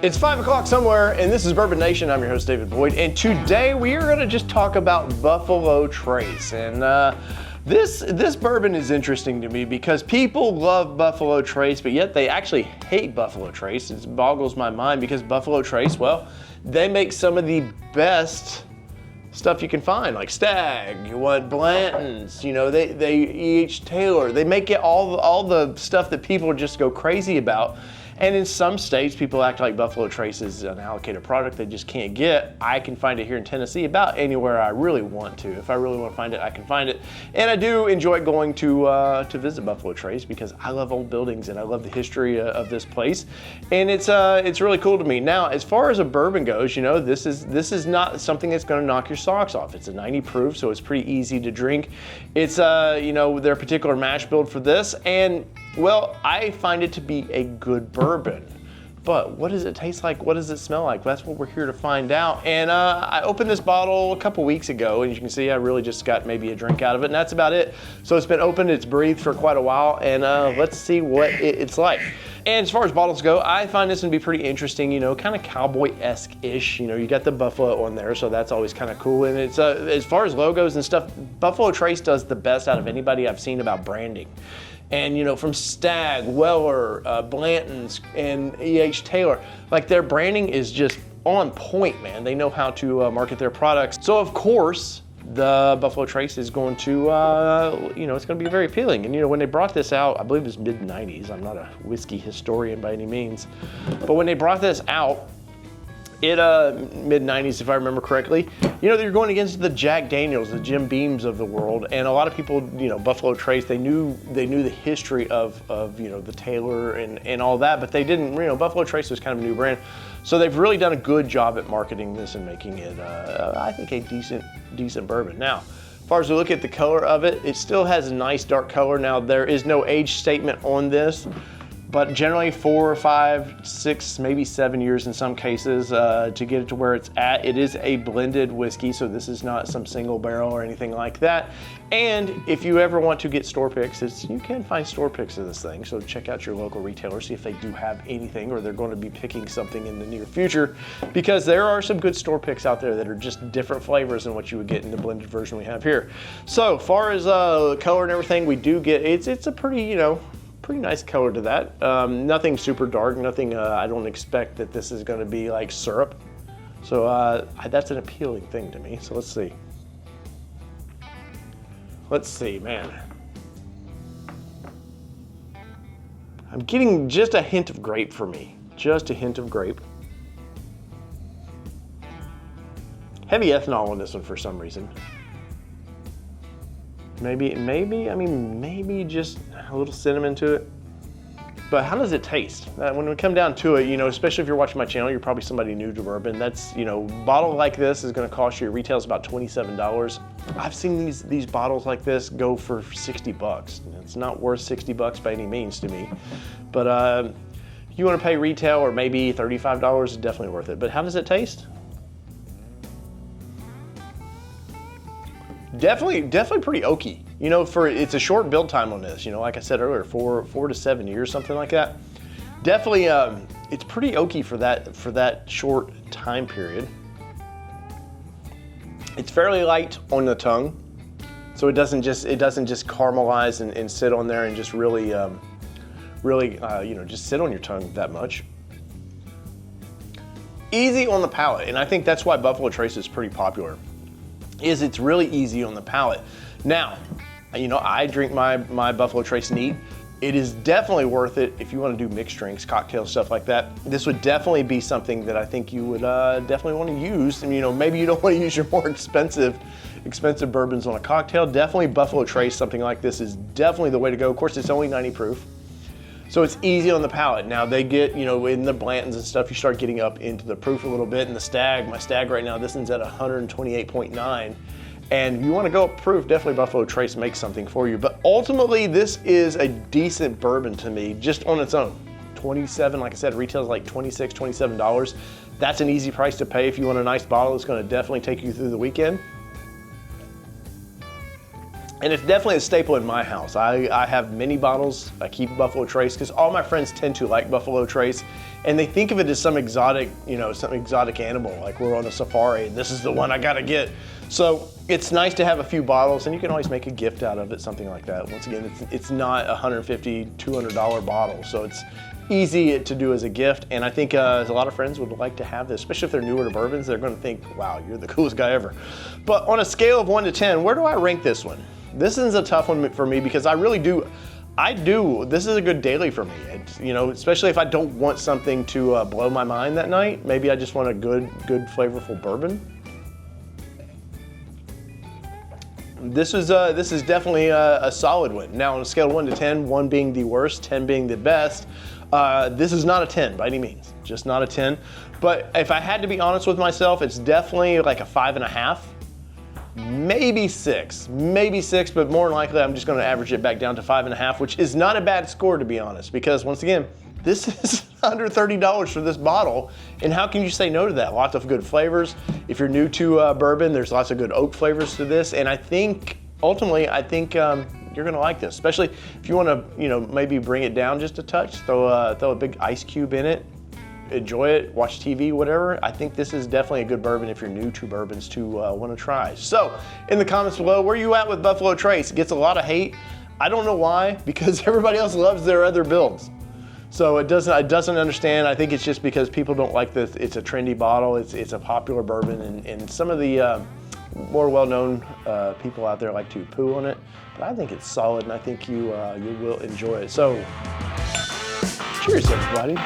It's 5 o'clock somewhere, and this is Bourbon Nation. I'm your host, David Boyd, and today we are going to just talk about Buffalo Trace. And this bourbon is interesting to me because people love Buffalo Trace, but yet they actually hate Buffalo Trace. It boggles my mind because Buffalo Trace, well, they make some of the best stuff you can find, like Stag, you want Blanton's, you know, they E.H. Taylor, they make it all the stuff that people just go crazy about. And in some states, people act like Buffalo Trace is an allocated product they just can't get. I can find it here in Tennessee about anywhere I really want to. If I really want to find it, I can find it. And I do enjoy going to visit Buffalo Trace because I love old buildings and I love the history of this place. And it's really cool to me. Now, as far as a bourbon goes, you know, this is not something that's going to knock your socks off. It's a 90 proof, so it's pretty easy to drink. It's you know, their particular mash build for this, and well, I find it to be a good bourbon. But what does it taste like? What does it smell like? That's what we're here to find out. And I opened this bottle a couple weeks ago, and as you can see, I really just got maybe a drink out of it, and that's about it. So it's been opened, it's breathed for quite a while, and let's see what it's like. And as far as bottles go, I find this to be pretty interesting, you know, kind of cowboy-esque-ish. You know, you got the buffalo on there, so that's always kind of cool. And it's as far as logos and stuff, Buffalo Trace does the best out of anybody I've seen about branding. And you know, from Stag, Weller, Blanton's, and E.H. Taylor, like their branding is just on point, man. They know how to market their products. So of course, the Buffalo Trace is going to, you know, it's going to be very appealing. And you know, when they brought this out, I believe it was mid-90s. I'm not a whiskey historian by any means, but when they brought this out, mid-90s, if I remember correctly, you know, they're going against the Jack Daniels, the Jim Beams of the world, and a lot of people, you know, Buffalo Trace, they knew the history of you know, the Taylor and all that, but they didn't, you know, Buffalo Trace was kind of a new brand, so they've really done a good job at marketing this and making it, I think, a decent bourbon. Now, as far as we look at the color of it, it still has a nice dark color. Now, there is no age statement on this, but generally 4, 5, 6, maybe 7 years in some cases to get it to where it's at. It is a blended whiskey, so this is not some single barrel or anything like that. And if you ever want to get store picks, you can find store picks of this thing. So check out your local retailer, see if they do have anything, or they're going to be picking something in the near future, because there are some good store picks out there that are just different flavors than what you would get in the blended version we have here. So far as color and everything, we do get, it's a pretty, you know, pretty nice color to that. Nothing super dark, nothing, I don't expect that this is gonna be like syrup. So that's an appealing thing to me. So let's see. Let's see, man. I'm getting just a hint of grape for me. Just a hint of grape. Heavy ethanol on this one for some reason. Maybe just a little cinnamon to it. But how does it taste? When we come down to it, you know, especially if you're watching my channel, you're probably somebody new to bourbon. That's, you know, a bottle like this is gonna cost you, retails about $27. I've seen these bottles like this go for 60 bucks. It's not worth 60 bucks by any means to me. But if you wanna pay retail or maybe $35, it's definitely worth it. But how does it taste? Definitely pretty oaky. You know, it's a short build time on this. You know, like I said earlier, 4 to 7 years, something like that. Definitely, it's pretty oaky for that short time period. It's fairly light on the tongue, so it doesn't just caramelize and sit on there and just really, you know, just sit on your tongue that much. Easy on the palate, and I think that's why Buffalo Trace is pretty popular. It's really easy on the palate. Now, you know, I drink my Buffalo Trace neat. It is definitely worth it if you want to do mixed drinks, cocktails, stuff like that. This would definitely be something that I think you would definitely want to use. And you know, maybe you don't want to use your more expensive bourbons on a cocktail. Definitely Buffalo Trace, something like this is definitely the way to go. Of course, it's only 90 proof. So it's easy on the palate. Now they get, you know, in the Blantons and stuff, you start getting up into the proof a little bit. And the Stag, my Stag right now, this one's at 128.9. And if you want to go up proof, definitely Buffalo Trace makes something for you. But ultimately, this is a decent bourbon to me, just on its own. 27, like I said, retails like $26, $27. That's an easy price to pay if you want a nice bottle that's going to definitely take you through the weekend. And it's definitely a staple in my house. I have many bottles. I keep Buffalo Trace because all my friends tend to like Buffalo Trace. and they think of it as some exotic, some exotic animal, like we're on a safari and this is the one I gotta get. So it's nice to have a few bottles, and you can always make a gift out of it, something like that. Once again, it's not a $150, $200 bottle, so it's easy to do as a gift, and I think a lot of friends would like to have this, especially if they're newer to bourbons. They're going to think, wow, you're the coolest guy ever. But on a scale of 1 to 10, where do I rank this one? This is a tough one for me because this is a good daily for me. Especially if I don't want something to blow my mind that night. Maybe I just want a good flavorful bourbon. This is definitely a solid one. Now on a scale of 1 to 10, 1 being the worst, 10 being the best, this is not a 10 by any means, just not a 10. But if I had to be honest with myself, it's definitely like a 5.5, maybe 6, but more than likely I'm just gonna average it back down to 5.5, which is not a bad score to be honest, because once again, this is under $30 for this bottle, and how can you say no to that? Lots of good flavors. If you're new to bourbon, there's lots of good oak flavors to this, and I think, ultimately, you're gonna like this, especially if you wanna, maybe bring it down just a touch, throw a big ice cube in it, enjoy it, watch TV, whatever. I think this is definitely a good bourbon if you're new to bourbons to wanna try. So, in the comments below, where are you at with Buffalo Trace? It gets a lot of hate. I don't know why, because everybody else loves their other builds. So it doesn't understand. I think it's just because people don't like this. It's a trendy bottle. It's a popular bourbon, and some of the more well-known people out there like to poo on it. But I think it's solid, and I think you will enjoy it. So, cheers, everybody.